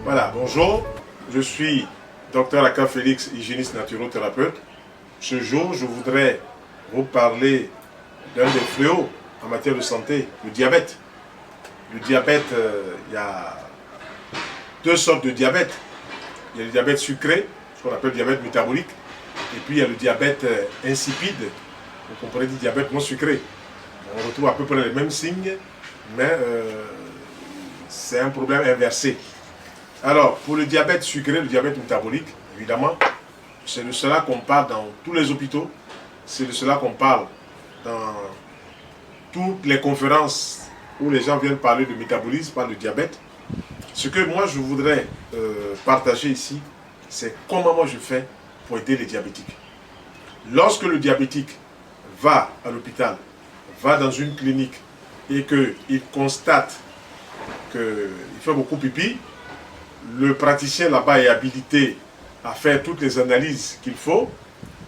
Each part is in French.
Voilà, bonjour, je suis Dr Aka Félix, hygiéniste naturothérapeute. Ce jour, je voudrais vous parler d'un des fléaux en matière de santé, le diabète. Le diabète, il y a deux sortes de diabète. Il y a le diabète sucré, ce qu'on appelle le diabète métabolique, et puis il y a le diabète insipide, donc on pourrait dire diabète non sucré. On retrouve à peu près les mêmes signes, mais c'est un problème inversé. Alors, pour le diabète sucré, le diabète métabolique, évidemment, c'est de cela qu'on parle dans tous les hôpitaux, c'est de cela qu'on parle dans toutes les conférences où les gens viennent parler de métabolisme, parlent de diabète. Ce que moi je voudrais partager ici, c'est comment moi je fais pour aider les diabétiques. Lorsque le diabétique va à l'hôpital, va dans une clinique et qu'il constate qu'il fait beaucoup pipi, le praticien là-bas est habilité à faire toutes les analyses qu'il faut.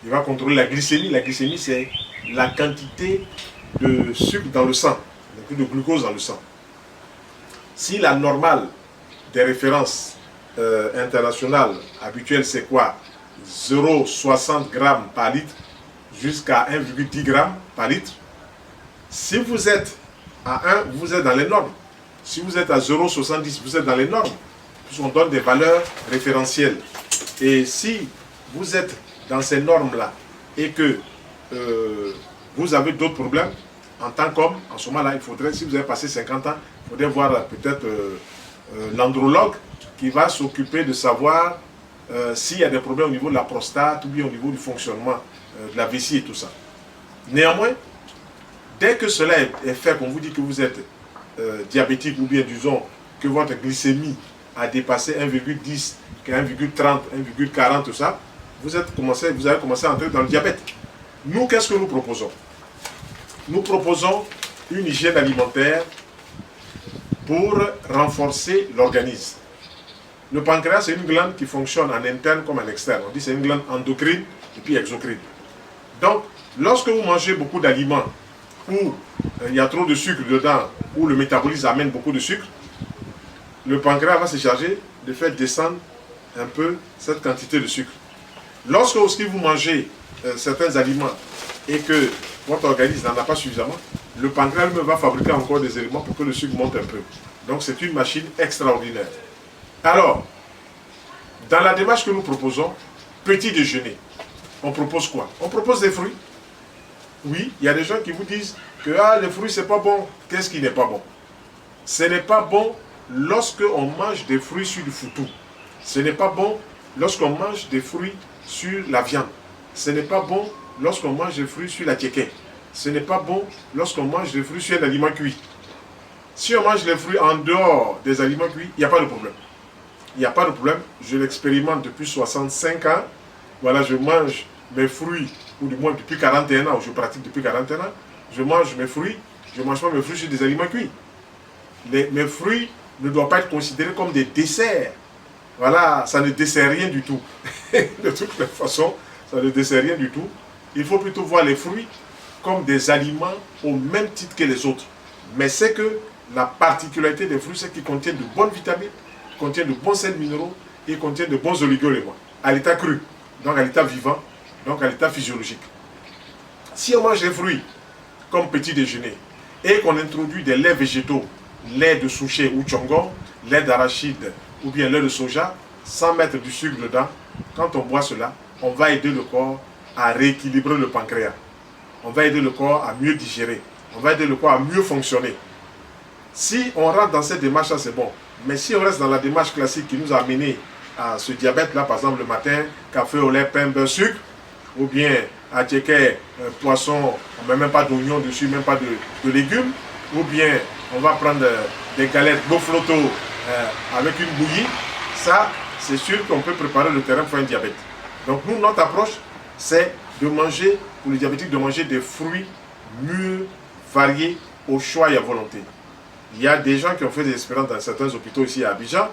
Il va contrôler la glycémie. La glycémie, c'est la quantité de sucre dans le sang, de glucose dans le sang. Si la normale des références internationales habituelles, c'est quoi? 0,60 g par litre jusqu'à 1,10 g par litre. Si vous êtes à 1, vous êtes dans les normes. Si vous êtes à 0,70, vous êtes dans les normes. On donne des valeurs référentielles. Et si vous êtes dans ces normes-là et que vous avez d'autres problèmes, en tant qu'homme, en ce moment-là, il faudrait, si vous avez passé 50 ans, il faudrait voir peut-être l'andrologue qui va s'occuper de savoir s'il y a des problèmes au niveau de la prostate ou bien au niveau du fonctionnement de la vessie et tout ça. Néanmoins, dès que cela est fait, qu'on vous dit que vous êtes diabétique ou bien disons que votre glycémie a dépassé 1,10, 1,30, 1,40, tout ça, vous avez commencé à entrer dans le diabète. Nous, qu'est-ce que nous proposons? Nous proposons une hygiène alimentaire pour renforcer l'organisme. Le pancréas, c'est une glande qui fonctionne en interne comme en externe. On dit que c'est une glande endocrine et puis exocrine. Donc, lorsque vous mangez beaucoup d'aliments où il y a trop de sucre dedans, où le métabolisme amène beaucoup de sucre, le pancréas va se charger de faire descendre un peu cette quantité de sucre. Lorsque aussi vous mangez certains aliments et que votre organisme n'en a pas suffisamment, le pancréas lui va fabriquer encore des éléments pour que le sucre monte un peu. Donc c'est une machine extraordinaire. Alors, dans la démarche que nous proposons, petit déjeuner, on propose quoi? On propose des fruits. Oui, il y a des gens qui vous disent que les fruits c'est pas bon. Qu'est-ce qui n'est pas bon? Ce n'est pas bon lorsque on mange des fruits sur du foutou. Ce n'est pas bon lorsqu'on mange des fruits sur la viande. Ce n'est pas bon lorsqu'on mange des fruits sur la tchéké. Ce n'est pas bon lorsqu'on mange des fruits sur un aliment cuit. Si on mange les fruits en dehors des aliments cuits, il n'y a pas de problème. Il n'y a pas de problème. Je l'expérimente depuis 65 ans. Voilà, je mange mes fruits, ou du moins depuis 41 ans, ou je pratique depuis 41 ans. Je mange mes fruits. Je ne mange pas mes fruits sur des aliments cuits. Mes fruits ne doivent pas être considérés comme des desserts. Voilà, ça ne dessert rien du tout. De toutes les façons, ça ne dessert rien du tout. Il faut plutôt voir les fruits comme des aliments au même titre que les autres. Mais c'est que la particularité des fruits, c'est qu'ils contiennent de bonnes vitamines, contiennent de bons sels minéraux et contiennent de bons oligo-éléments. À l'état cru, donc à l'état vivant, donc à l'état physiologique. Si on mange les fruits comme petit déjeuner et qu'on introduit des laits végétaux, lait de souchet ou tchongon, lait d'arachide ou bien lait de soja, sans mettre du sucre dedans, quand on boit cela, on va aider le corps à rééquilibrer le pancréas. On va aider le corps à mieux digérer. On va aider le corps à mieux fonctionner. Si on rentre dans cette démarche-là, c'est bon. Mais si on reste dans la démarche classique qui nous a amené à ce diabète-là, par exemple le matin, café au lait, pain, beurre, sucre, ou bien à tchéké, poisson, on ne met même pas d'oignon dessus, même pas de légumes, ou bien on va prendre des galettes Bofloto avec une bouillie, ça, c'est sûr qu'on peut préparer le terrain pour un diabète. Donc nous, notre approche, c'est de manger, pour les diabétiques, de manger des fruits mûrs, variés, au choix et à volonté. Il y a des gens qui ont fait des expériences dans certains hôpitaux ici à Abidjan,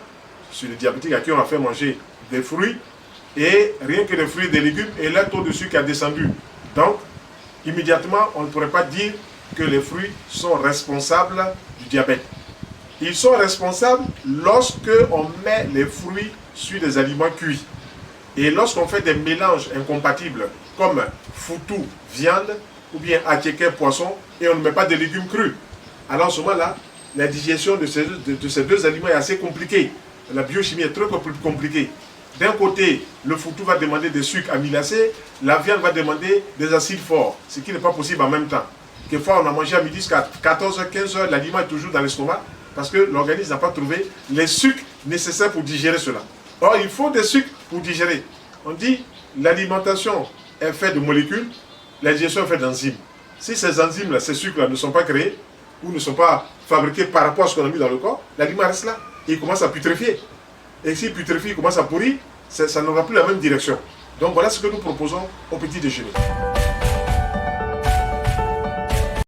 sur les diabétiques à qui on a fait manger des fruits, et rien que des fruits et des légumes, et leur taux de sucre a descendu. Donc, immédiatement, on ne pourrait pas dire que les fruits sont responsables du diabète. Ils sont responsables lorsque on met les fruits sur des aliments cuits. Et lorsqu'on fait des mélanges incompatibles, comme foutou, viande, ou bien attiéké, poisson, et on ne met pas de légumes crus. Alors en ce moment-là, la digestion de ces deux aliments est assez compliquée. La biochimie est très compliquée. D'un côté, le foutou va demander des sucres amylacés, la viande va demander des acides forts, ce qui n'est pas possible en même temps. Quelquefois, on a mangé à midi jusqu'à 14h, 15h, l'aliment est toujours dans l'estomac, parce que l'organisme n'a pas trouvé les sucres nécessaires pour digérer cela. Or, il faut des sucres pour digérer. On dit l'alimentation est faite de molécules, la digestion est faite d'enzymes. Si ces enzymes-là, ces sucres-là ne sont pas créés ou ne sont pas fabriqués par rapport à ce qu'on a mis dans le corps, l'aliment reste là et il commence à putréfier. Et s'il putrefie, il commence à pourrir, ça n'aura plus la même direction. Donc voilà ce que nous proposons au petit déjeuner.